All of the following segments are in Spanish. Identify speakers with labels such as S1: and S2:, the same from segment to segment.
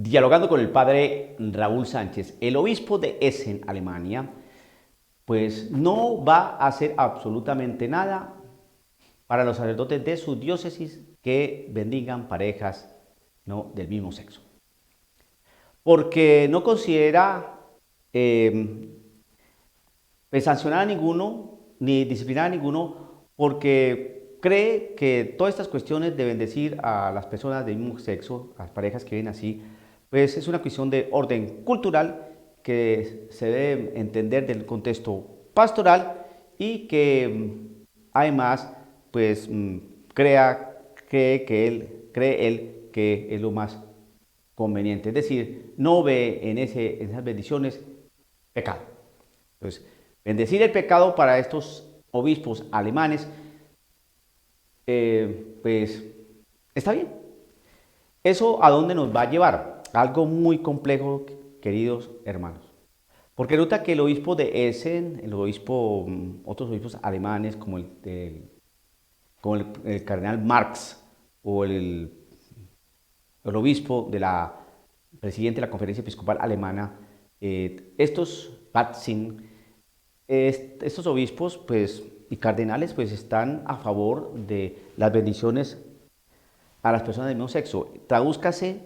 S1: dialogando con el padre Raúl Sánchez, el obispo de Essen, Alemania, pues no va a hacer absolutamente nada para los sacerdotes de su diócesis que bendigan parejas, ¿no?, del mismo sexo. Porque no considera sancionar a ninguno ni disciplinar a ninguno, porque cree que todas estas cuestiones de bendecir a las personas del mismo sexo, a las parejas que viven así, pues es una cuestión de orden cultural que se debe entender del contexto pastoral y que además pues cree él que es lo más conveniente, es decir, no ve en esas bendiciones pecado. Entonces, bendecir el pecado para estos obispos alemanes, pues está bien. ¿Eso a dónde nos va a llevar? Algo muy complejo, queridos hermanos. Porque resulta que el obispo de Essen, otros obispos alemanes como el cardenal Marx o el obispo de presidente de la Conferencia Episcopal Alemana, estos obispos pues, y cardenales pues, están a favor de las bendiciones a las personas del mismo sexo. Tradúzcase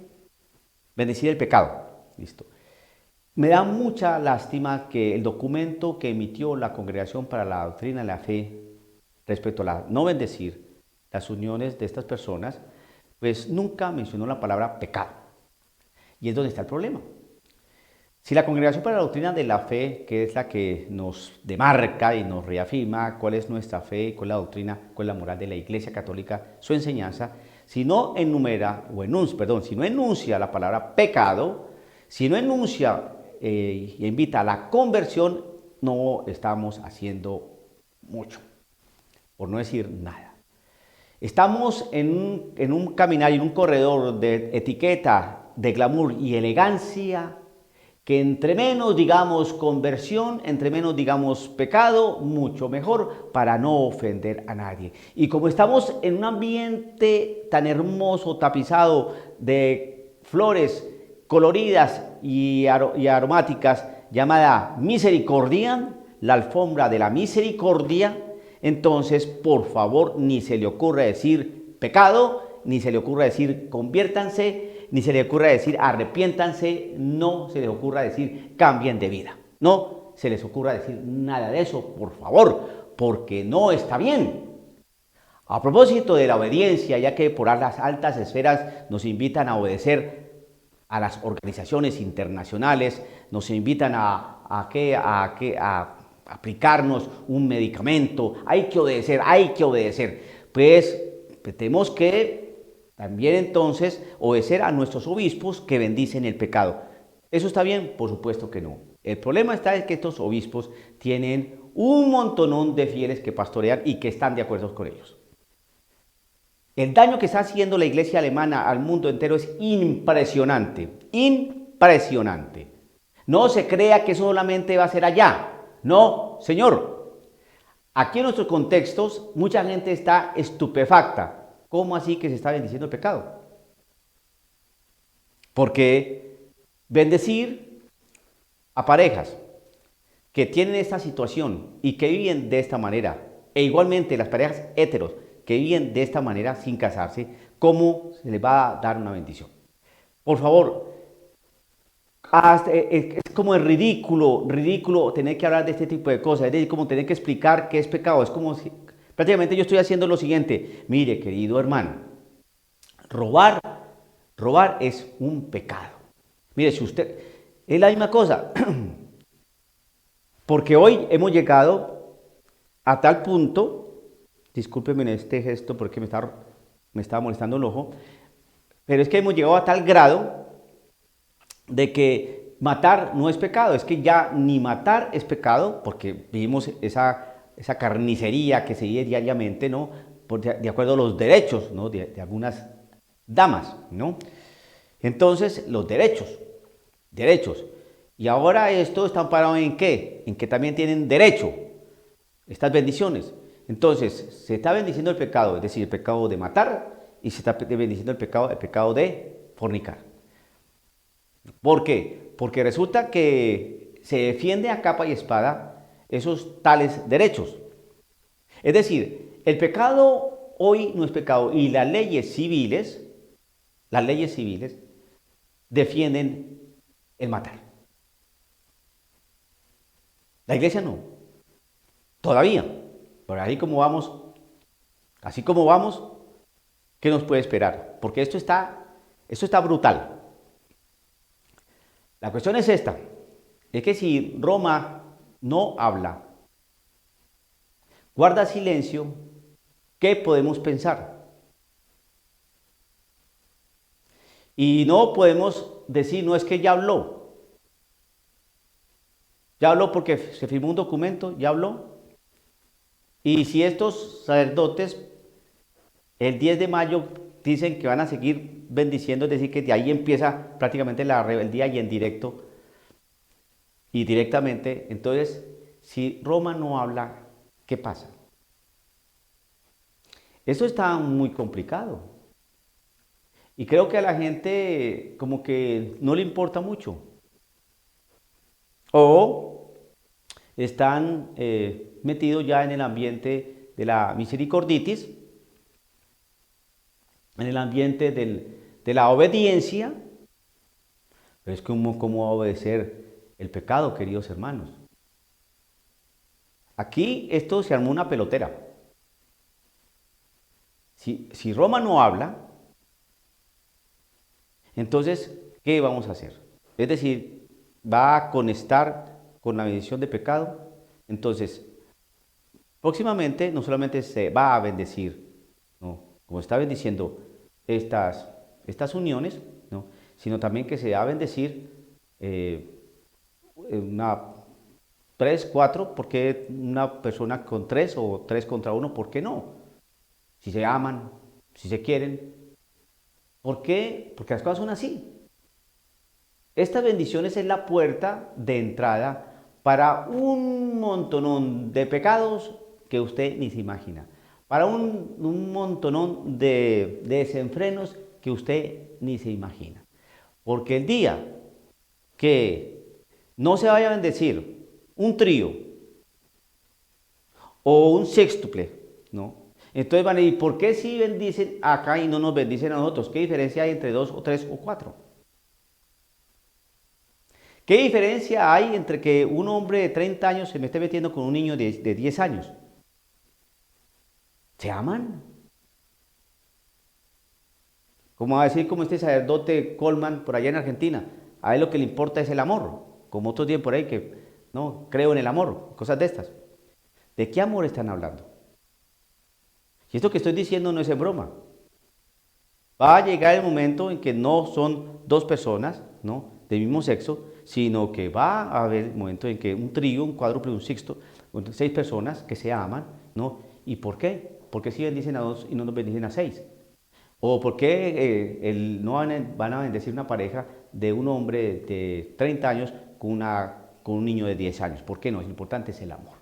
S1: bendecir el pecado. Listo. Me da mucha lástima que el documento que emitió la Congregación para la Doctrina de la Fe respecto a no bendecir las uniones de estas personas, pues nunca mencionó la palabra pecado. Y es donde está el problema. Si la Congregación para la Doctrina de la Fe, que es la que nos demarca y nos reafirma cuál es nuestra fe, cuál es la doctrina, cuál es la moral de la Iglesia Católica, su enseñanza, si no enuncia la palabra pecado, si no enuncia y invita a la conversión, no estamos haciendo mucho, por no decir nada. Estamos en un caminar y en un corredor de etiqueta, de glamour y elegancia, que entre menos digamos conversión, entre menos digamos pecado, mucho mejor para no ofender a nadie. Y como estamos en un ambiente tan hermoso, tapizado de flores coloridas y aromáticas, llamada misericordia, la alfombra de la misericordia, entonces por favor ni se le ocurra decir pecado, ni se le ocurra decir conviértanse, ni se le ocurra decir arrepiéntanse, no se les ocurra decir cambien de vida. No se les ocurra decir nada de eso, por favor, porque no está bien. A propósito de la obediencia, ya que por las altas esferas nos invitan a obedecer a las organizaciones internacionales, nos invitan a aplicarnos un medicamento, hay que obedecer. Pues tenemos que también entonces obedecer a nuestros obispos que bendicen el pecado. ¿Eso está bien? Por supuesto que no. El problema está en que estos obispos tienen un montonón de fieles que pastorean y que están de acuerdo con ellos. El daño que está haciendo la iglesia alemana al mundo entero es impresionante, impresionante. No se crea que solamente va a ser allá. No, señor. Aquí en nuestros contextos mucha gente está estupefacta. ¿Cómo así que se está bendiciendo el pecado? Porque bendecir a parejas que tienen esta situación y que viven de esta manera, e igualmente las parejas heteros que viven de esta manera sin casarse, ¿cómo se les va a dar una bendición? Por favor, es como el ridículo tener que hablar de este tipo de cosas, es decir, como tener que explicar qué es pecado. Es como si prácticamente yo estoy haciendo lo siguiente: mire, querido hermano, robar es un pecado. Mire, si usted, es la misma cosa, porque hoy hemos llegado a tal punto, discúlpeme en este gesto porque me estaba molestando el ojo, pero es que hemos llegado a tal grado de que matar no es pecado, es que ya ni matar es pecado, porque vivimos esa carnicería que se vive diariamente, ¿no?, de acuerdo a los derechos, ¿no?, de algunas damas, ¿no? Entonces, los derechos. Y ahora esto está amparado ¿en qué? En que también tienen derecho estas bendiciones. Entonces, se está bendiciendo el pecado, es decir, el pecado de matar, y se está bendiciendo el pecado de fornicar. ¿Por qué? Porque resulta que se defiende a capa y espada esos tales derechos. Es decir, el pecado hoy no es pecado y las leyes civiles defienden el matar. La iglesia no, todavía. Pero así como vamos, ¿qué nos puede esperar? Porque esto está brutal. La cuestión es esta, es que si Roma no habla, guarda silencio, ¿qué podemos pensar? Y no podemos decir, no es que ya habló. Ya habló porque se firmó un documento, ya habló. Y si estos sacerdotes el 10 de mayo dicen que van a seguir bendiciendo, es decir, que de ahí empieza prácticamente la rebeldía y en directo y directamente, entonces, si Roma no habla, ¿qué pasa? Eso está muy complicado. Y creo que a la gente como que no le importa mucho. O están metidos ya en el ambiente de la misericorditis, en el ambiente de la obediencia. Pero es como cómo va a obedecer el pecado, queridos hermanos. Aquí esto se armó una pelotera. Si Roma no habla, entonces, ¿qué vamos a hacer? Es decir, va a conectar con la bendición de pecado. Entonces, próximamente no solamente se va a bendecir, ¿no?, como está bendiciendo estas uniones, ¿no?, sino también que se va a bendecir una 3, 4, porque una persona con 3 o 3 contra 1, ¿por qué no? Si se aman, si se quieren. ¿Por qué? Porque las cosas son así. Estas bendiciones es la puerta de entrada para un montonón de pecados que usted ni se imagina, para un montonón de desenfrenos que usted ni se imagina. Porque el día que no se vaya a bendecir un trío o un sextuple, ¿no? Entonces van a decir, ¿por qué si bendicen acá y no nos bendicen a nosotros? ¿Qué diferencia hay entre 2 o 3 o 4? ¿Qué diferencia hay entre que un hombre de 30 años se me esté metiendo con un niño de 10 años? ¿Se aman? Como va a decir como este sacerdote Coleman por allá en Argentina, a él lo que le importa es el amor, como otros días por ahí que no creo en el amor, cosas de estas. ¿De qué amor están hablando? Y esto que estoy diciendo no es en broma. Va a llegar el momento en que no son dos personas, ¿no?, del mismo sexo, sino que va a haber el momento en que un trío, un cuádruple, un sexto, 6 personas que se aman, ¿no? ¿Y por qué? ¿Por qué si bendicen a 2 y no nos bendicen a 6? ¿O por qué no van a bendecir una pareja de un hombre de 30 años con un niño de 10 años? ¿Por qué no? Lo importante es el amor.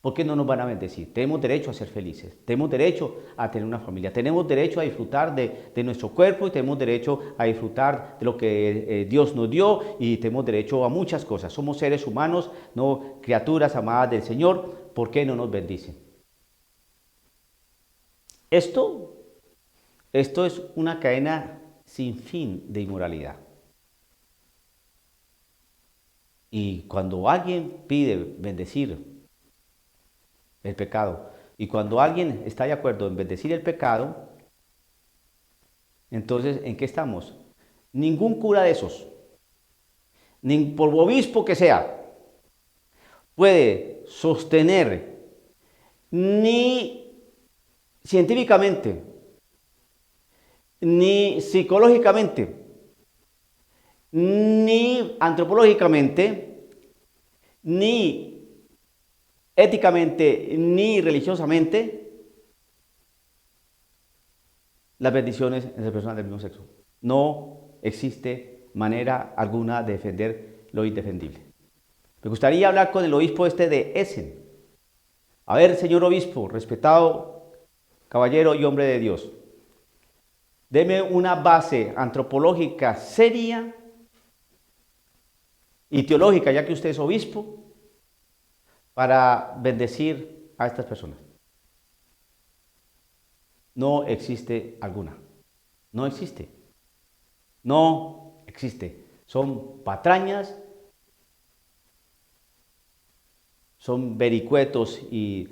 S1: ¿Por qué no nos van a bendecir? Tenemos derecho a ser felices, tenemos derecho a tener una familia, tenemos derecho a disfrutar de nuestro cuerpo y tenemos derecho a disfrutar de lo que Dios nos dio y tenemos derecho a muchas cosas. Somos seres humanos, no criaturas amadas del Señor. ¿Por qué no nos bendicen? Esto es una cadena sin fin de inmoralidad. Y cuando alguien pide bendecir el pecado, y cuando alguien está de acuerdo en bendecir el pecado, entonces, ¿en qué estamos? Ningún cura de esos, ni por obispo que sea, puede sostener ni científicamente, ni psicológicamente, ni antropológicamente, ni éticamente, ni religiosamente, las bendiciones entre personas del mismo sexo. No existe manera alguna de defender lo indefendible. Me gustaría hablar con el obispo de Essen. A ver, señor obispo, respetado caballero y hombre de Dios, deme una base antropológica seria y teológica, ya que usted es obispo, para bendecir a estas personas. No existe alguna. No existe. No existe. Son patrañas, son vericuetos y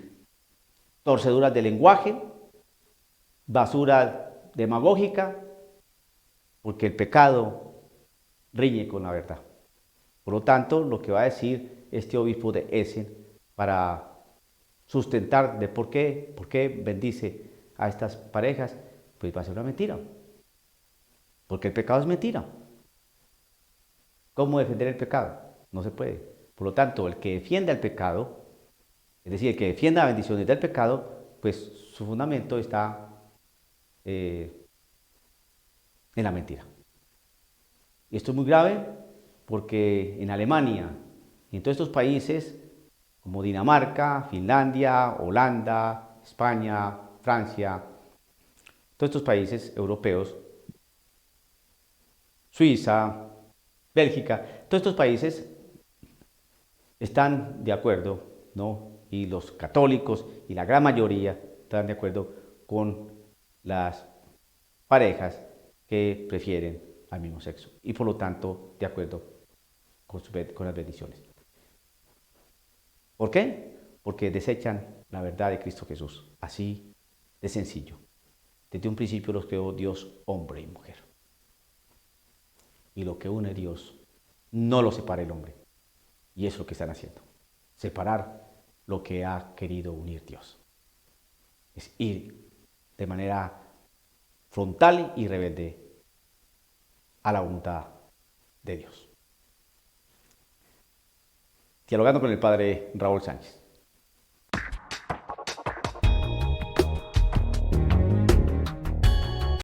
S1: torceduras de lenguaje, basura demagógica, porque el pecado riñe con la verdad. Por lo tanto, lo que va a decir este obispo de Essen para sustentar de por qué bendice a estas parejas, pues va a ser una mentira. Porque el pecado es mentira. ¿Cómo defender el pecado? No se puede. Por lo tanto, el que defienda el pecado, es decir, el que defienda las bendiciones del pecado, pues su fundamento está en la mentira. Y esto es muy grave porque en Alemania y en todos estos países como Dinamarca, Finlandia, Holanda, España, Francia, todos estos países europeos, Suiza, Bélgica, todos estos países están de acuerdo, ¿no? Y los católicos y la gran mayoría están de acuerdo con las parejas que prefieren al mismo sexo y por lo tanto de acuerdo con las bendiciones. ¿Por qué? Porque desechan la verdad de Cristo Jesús, así de sencillo. Desde un principio los creó Dios hombre y mujer. Y lo que une Dios no lo separa el hombre. Y eso es lo que están haciendo. Separar lo que ha querido unir Dios. Es ir de manera frontal y rebelde a la voluntad de Dios. Dialogando con el padre Raúl Sánchez.